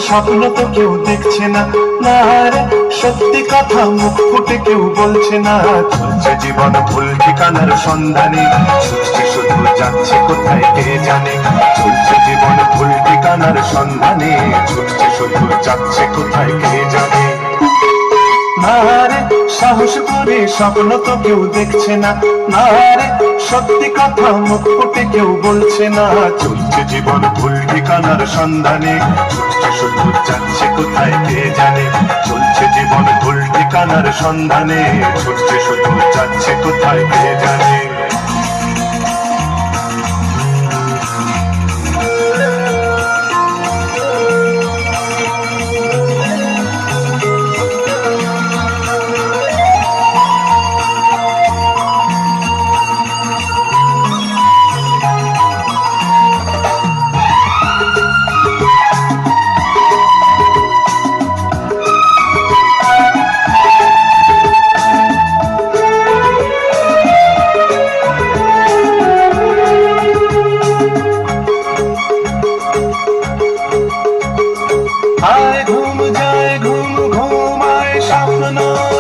স্বপ্ন তো কেউ দেখছে না, না রে সত্যি কথা মুখ ফুটে কেউ বলছে না। চলছে জীবন ভুল ঠিকানার সন্ধানে, ছুটছে শুধু যাচ্ছে কোথায় কে জানে। চলছে জীবন ভুল ঠিকানার সন্ধানে, ছুটছে শুধু যাচ্ছে কোথায় কে জানে। না রে সাহস করে স্বপ্ন তো কেউ দেখছে না, না রে সত্যি কথা মুখ ফুটে কেউ বলছে না। চলছে জীবন ভুল ঠিকানার সন্ধানে, ছুটছে শুধু যাচ্ছে কোথায় কে জানে। চলছে জীবন ভুল ঠিকানার সন্ধানে, ছুটছে শুধু যাচ্ছে কোথায় কে জানে। আয় ঘুম যায় ঘুম ঘুমায় স্বপ্ন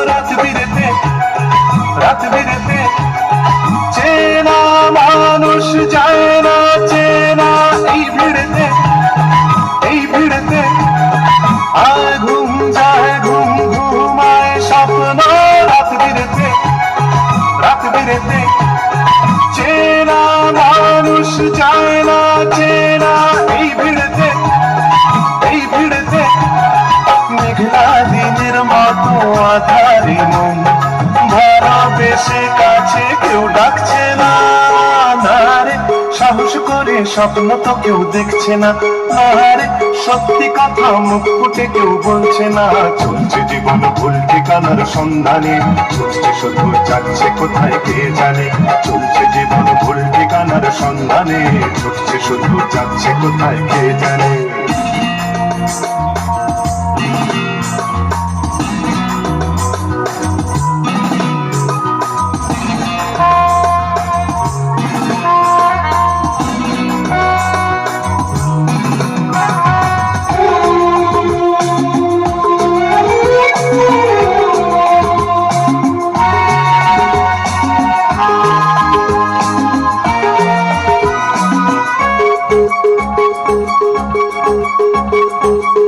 রাত বিরেতে, রাত বিরেতে চেনা মানুষ যায় না চেনা এই ভিড়েতে, এই ভিড়েতে। আয় ঘুম যায় ঘুম ঘুমায় স্বপ্ন রাত বিরেতে, রাত বিরেতে চেনা মানুষ যায় না চেনা এই ভিড়েতে, এই ভিড়েতে। মেঘলা দিনের মতো আধারে মন ভরা বেশে কাছে কেউ ডাকছে না, না রে সাহস করে স্বপ্ন তো কেউ দেখছে না, না রে সত্যি কথা মুখ ফুটে কেউ বলছে না। চলছে জীবন ভুল ঠিকানার সন্ধানে, ছুটছে শুধু যাচ্ছে কোথায় কে জানে। চলছে জীবন ভুল ঠিকানার সন্ধানে, ছুটছে শুধু যাচ্ছে কোথায় কে জানে।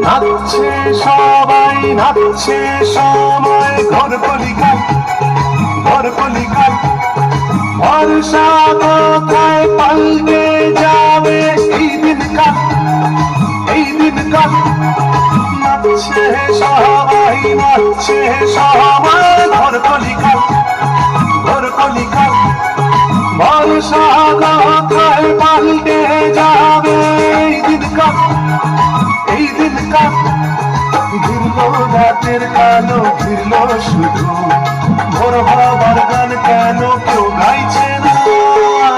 নাচছে সবাই নাচছে সময় ঘর কলিকাল, ঘর কলিকাল। বর্ষা কোথায় পাল্টে যাবে এই দিনকাল, এই দিনকাল। নাচছে সবাই নাচছে সবাই ঘর কলিকাল, ঘর কলিকাল। বর্ষা কোথায় পাল্টে যাবে এই দিনকাল, এই দিনকাল। ঘিরল রাতের কালো ঘিরল শুধু, ভোর হবার গান কেন কেউ গাইছে না,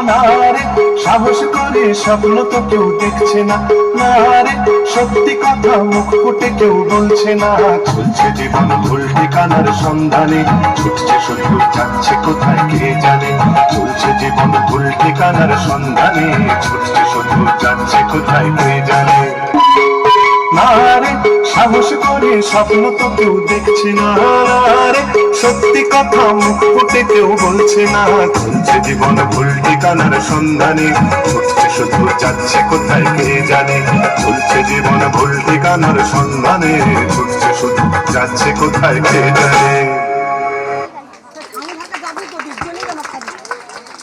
না রে সাহস করে স্বপ্ন তো কেউ দেখছে না, না রে সত্যি কথা মুখ ফুটে কেউ বলছে না। চলছে জীবন ভুল ঠিকানার সন্ধানে, ছুটছে শুধু যাচ্ছে কোথায় কে জানে। চলছে জীবন ভুল ঠিকানার সন্ধানে, ছুটছে শুধু যাচ্ছে কোথায় কে জানে। না রে সাহস করে স্বপ্ন তো কেউ দেখছে না, রে সত্যি কথা মুখ ফুটে কেউ বলছে না। চলছে জীবন ভুল ঠিকানার সন্ধানে, ছুটছে শুধু যাচ্ছে কোথায় কে জানে। চলছে জীবন ভুল ঠিকানার সন্ধানে, ছুটছে শুধু যাচ্ছে কোথায় কে জানে।